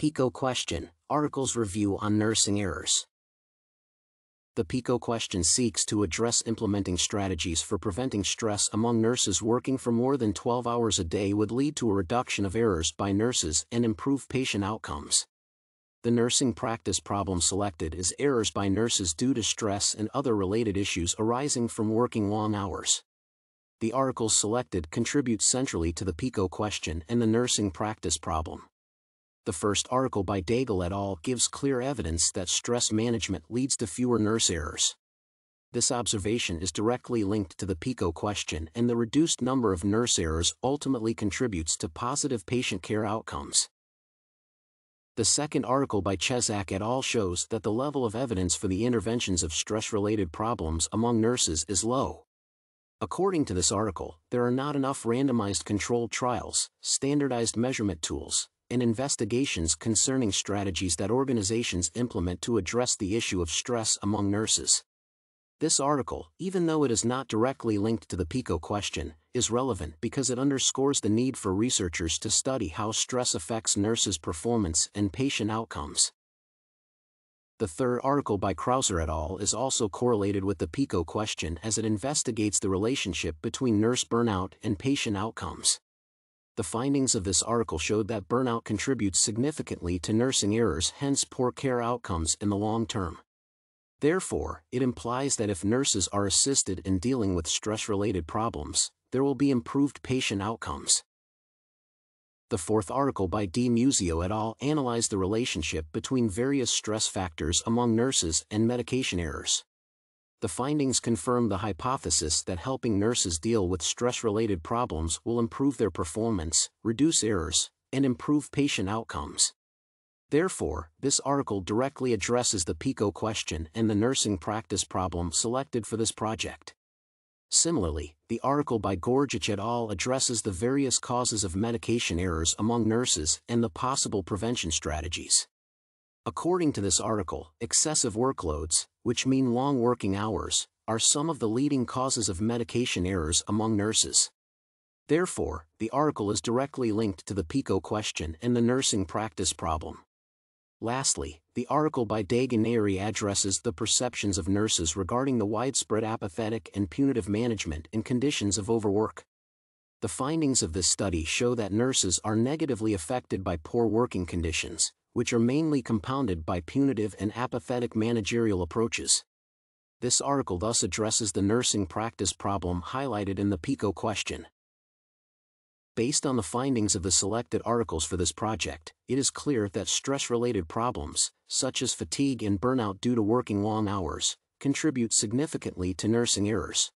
PICOT question, articles review on nursing errors. The PICOT question seeks to address implementing strategies for preventing stress among nurses working for more than 12 hours a day would lead to a reduction of errors by nurses and improve patient outcomes. The nursing practice problem selected is errors by nurses due to stress and other related issues arising from working long hours. The articles selected contribute centrally to the PICOT question and the nursing practice problem. The first article by Daigle et al. Gives clear evidence that stress management leads to fewer nurse errors. This observation is directly linked to the PICOT question, and the reduced number of nurse errors ultimately contributes to positive patient care outcomes. The second article by Chesak et al. Shows that the level of evidence for the interventions of stress-related problems among nurses is low. According to this article, there are not enough randomized controlled trials, standardized measurement tools, and investigations concerning strategies that organizations implement to address the issue of stress among nurses. This article, even though it is not directly linked to the PICOT question, is relevant because it underscores the need for researchers to study how stress affects nurses' performance and patient outcomes. The third article by Chrouser et al. Is also correlated with the PICOT question as it investigates the relationship between nurse burnout and patient outcomes. The findings of this article showed that burnout contributes significantly to nursing errors, hence poor care outcomes in the long term. Therefore, it implies that if nurses are assisted in dealing with stress-related problems, there will be improved patient outcomes. The fourth article by D. Musio et al. Analyzed the relationship between various stress factors among nurses and medication errors. The findings confirm the hypothesis that helping nurses deal with stress-related problems will improve their performance, reduce errors, and improve patient outcomes. Therefore, this article directly addresses the PICOT question and the nursing practice problem selected for this project. Similarly, the article by Gorgic et al. Addresses the various causes of medication errors among nurses and the possible prevention strategies. According to this article, excessive workloads, which mean long working hours, are some of the leading causes of medication errors among nurses. Therefore, the article is directly linked to the PICOT question and the nursing practice problem. Lastly, the article by Daganeri addresses the perceptions of nurses regarding the widespread apathetic and punitive management in conditions of overwork. The findings of this study show that nurses are negatively affected by poor working conditions, which are mainly compounded by punitive and apathetic managerial approaches. This article thus addresses the nursing practice problem highlighted in the PICOT question. Based on the findings of the selected articles for this project, it is clear that stress-related problems, such as fatigue and burnout due to working long hours, contribute significantly to nursing errors.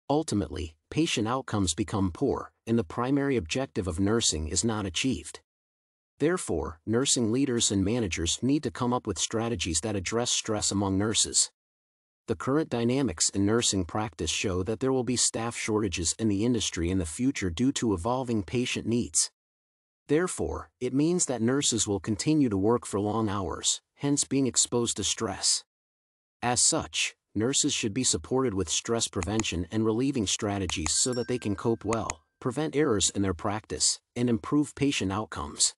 Ultimately, patient outcomes become poor, and the primary objective of nursing is not achieved. Therefore, nursing leaders and managers need to come up with strategies that address stress among nurses. The current dynamics in nursing practice show that there will be staff shortages in the industry in the future due to evolving patient needs. Therefore, it means that nurses will continue to work for long hours, hence being exposed to stress. As such, nurses should be supported with stress prevention and relieving strategies so that they can cope well, prevent errors in their practice, and improve patient outcomes.